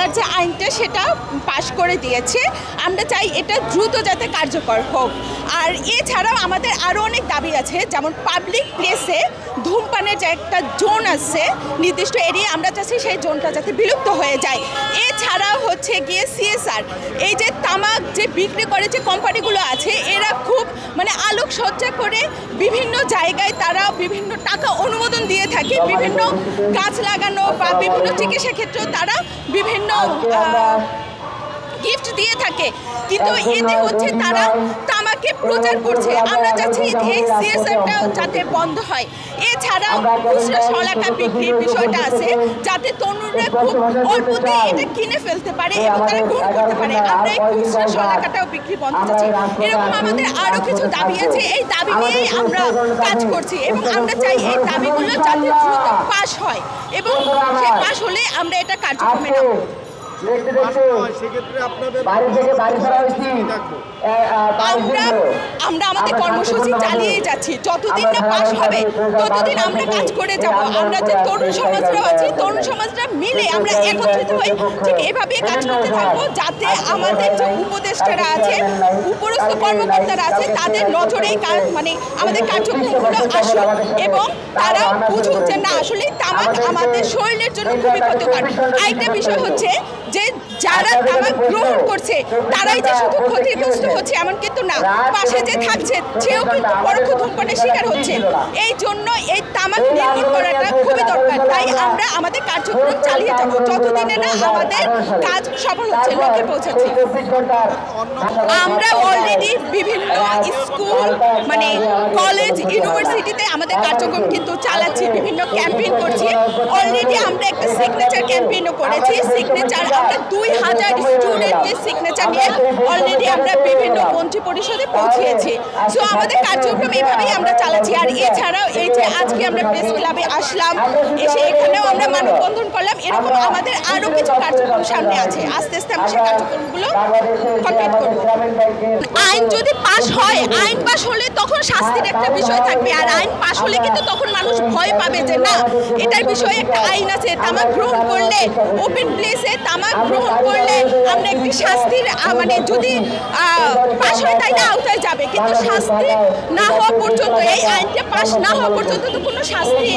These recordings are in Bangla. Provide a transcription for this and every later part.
সরকার যে আইনটা সেটা পাশ করে দিয়েছে, আমরা চাই এটা দ্রুত যাতে কার্যকর হোক। আর এছাড়াও আমাদের আরও অনেক দাবি আছে, যেমন পাবলিক প্লেসে ধূমপানের যে একটা জোন আছে নির্দিষ্ট এরিয়া, আমরা চাচ্ছি সেই জোনটা যাতে বিলুপ্ত হয়ে যায়। এছাড়াও হচ্ছে গিয়ে CSR, এই যে তামাক যে বিক্রি করে যে কোম্পানিগুলো আছে, এরা খুব আলোকসজ্জা করে বিভিন্ন জায়গায় তারা বিভিন্ন টাকা অনুমোদন দিয়ে থাকে, বিভিন্ন গাছ লাগানো বা বিভিন্ন চিকিৎসা ক্ষেত্রেও তারা বিভিন্ন গিফট দিয়ে থাকে, কিন্তু এতে হচ্ছে তারা তামাকে প্রচার করছে। আমরা চাচ্ছি এই CSRটা যাতে বন্ধ হয়। এছাড়াও খুচরা শলাকা বিক্রির বিষয়টা আছে, যাতে তরুণরা খুব অল্পতে এটা কিনে ফেলতে পারে এবং তারা গ্রহণ করতে পারে। আমরা এই খুচরা শলাকাটাও বিক্রি বন্ধ চাচ্ছি। এরকম আমাদের আরও কিছু দাবি আছে, এই দাবি নিয়েই আমরা কাজ করছি এবং আমরা চাই এই দাবিগুলো যাতে দ্রুত পাশ হয় এবং সে পাশ হলে আমরা এটা কার্যক্রমে নামব। আমরা আমাদের কর্মসূচি চালিয়ে যাচ্ছি, যতদিন না পাশ হবে ততদিন আমরা কাজ করে যাব। আমরা যে তরুণ সমাজরা আছি, তরুণ সমাজরা মিলে আমরা একত্রিত হই, ঠিক এভাবেই কাজ করতে থাকবো, যাতে আমাদের যে উপদেষ্টারা আছে, উপরস্থ কর্মকর্তারা আছে, তাদের নজরে আমাদের কার্যক্রমগুলো আসুক এবং তারা বুঝুক যে না, আসলে তামাক আমাদের শরীরের জন্য খুবই ক্ষতিকর। আরেকটা বিষয় হচ্ছে যে যারা তামাক গ্রহণ করছে তারাই যে শুধু ক্ষতিগ্রস্ত হচ্ছে এমন কিন্তু না, পাশে যে থাকছে সেও কিন্তু পরোক্ষ ধূমপানের শিকার হচ্ছে। এই জন্য এই তামাক নির্মূল করাটা খুবই দরকার। তাই আমরা আমাদের কার্যক্রম চালিয়ে যাব যতদিনে না আমাদের কাজ সফল হচ্ছে, লক্ষ্যে পৌঁছাচ্ছি। আমরা অলরেডি বিভিন্ন স্কুল কলেজ ইউনিভার্সিটিতে আমাদের কার্যক্রম কিন্তু চালাচ্ছি, বিভিন্ন ক্যাম্পেইন করছি। অলরেডি আমরা একটা সিগনেচার ক্যাম্পেইনও করেছি। সিগনেচার আমরা 2000 স্টুডেন্টের সিগনেচার নিয়ে অলরেডি আমরা বিভিন্ন মন্ত্রী পরিষদে পৌঁছিয়েছি। সো আমাদের কার্যক্রম এইভাবেই আমরা চালাচ্ছি। আর এছাড়াও এই যে আজকে আমরা প্রেস ক্লাবে আসলাম, এসে এখানেও আমরা মানববন্ধন করলাম, এরকম আমাদের আরও কিছু কার্যক্রম সামনে আছে। আস্তে আস্তে আমরা সেই কার্যক্রমগুলো কমপ্লিট করব। আইন যদি পাশ হয়, আইন পাশ হলে তখন শাস্তির একটা বিষয় থাকবে। আর আইন পাশ হলে কিন্তু তখন মানুষ ভয় পাবে যে না, এটার বিষয়ে একটা আইন আছে, তামাক গ্রহণ করলে, ওপেন প্লেসে তামাক গ্রহণ করলে আমরা একটি শাস্তির যদি পাশ হয় তাই না আওতায় যাবে, কিন্তু শাস্তি না হওয়া পর্যন্ত, এই আইনটা পাশ না হওয়া পর্যন্ত তো কোনো শাস্তি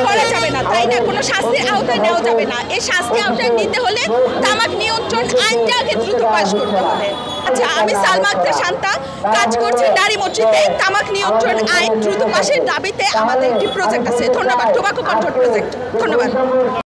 করা যাবে না, তাই না? কোনো শাস্তির আওতায় নেওয়া যাবে না। এই শাস্তি আওতায় নিতে হলে তামাক নিয়ন্ত্রণ আইনটা আগে দ্রুত পাশ করতে হবে। আচ্ছা, আমি সালমা আক্তার শান্তা, কাজ করছি নারী মসজিদে। তামাক নিয়ন্ত্রণ আইন দ্রুত পাশের দাবিতে আমাদের একটি প্রজেক্ট আছে। ধন্যবাদ, টোবাকো কন্ট্রোল প্রজেক্ট। ধন্যবাদ।